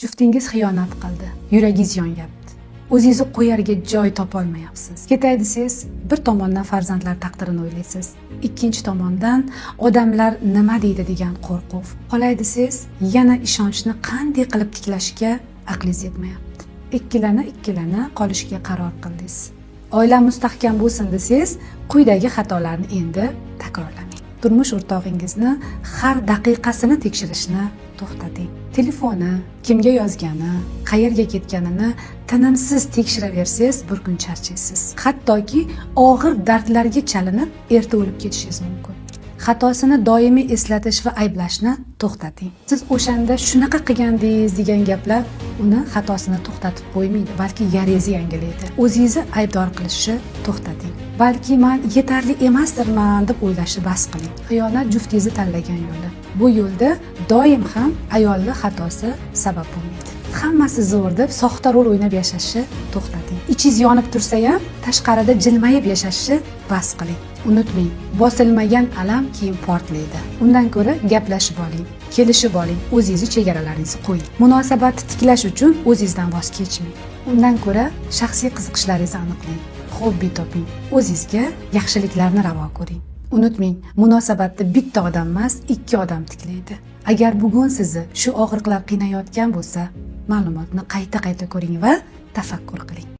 Juftingiz xiyonat qildi, yuragingiz yonyapti. O'zingizni qo'yarga joy topolmayapsiz. Ketay desangiz, bir tomondan farzandlar taqdirini o'ylaysiz, ikkinchi tomondan odamlar nima deydi degan qo'rquv. Qolay desangiz, yana ishonchni qanday qilib tiklashga aqlingiz yetmayapti. Ikkilana qolishga qaror qildingiz. Oila mustahkam bo'lsin desangiz, quyidagi xatolarni endi takrorlamang. Turmush o'rtog'ingizni har daqiqasini tekshirishni to'xtating. Telefoni, kimga yozgani, qayerga ketganini tinimsiz tekshiraversangiz, bir kun charchaysiz. Hattoki og'ir dardlarga chalinib, erta o'lib ketishingiz mumkin. Xatosini doimiy eslatish va ayblashni to'xtating. Siz o'shanda shunaqa qilgandingiz degan gaplar uni xatosini to'xtatib qo'ymaydi, balki yarangizni yangilaydi. O'zingizni aybdor qilishni to'xtating. Balki men yetarli emasdirman deb o'ylashni bas qiling. Xiyonat juftingizni tanlagan yo'li. Bu yo'lda doim ham ayolning xatosi sabab bo'lmaydi. Hammasi zo'r deb soxta rol o'ynab yashashni to'xtating. Ichingiz yonib tursa ham tashqarida jilmayib yashashni bas qiling. Unutmang, bosilmagan alam keyin portlaydi. Undan ko'ra gaplashib oling, kelishib oling, o'zingizni chegaralaringizni qo'ying. Munosabatni tiklash uchun o'zingizdan voz kechmang. Undan ko'ra shaxsiy qiziqishlaringizni aniqlang, hobbi toping, o'zingizga yaxshiliklarni ravo ko'ring. Unutmang, munosabatni bitta odam emas, ikki odam tiklaydi. Agar bugun sizni shu og'riqlar qiynayotgan bo'lsa, ma'lumotni qayta ko'ring va tafakkur qiling.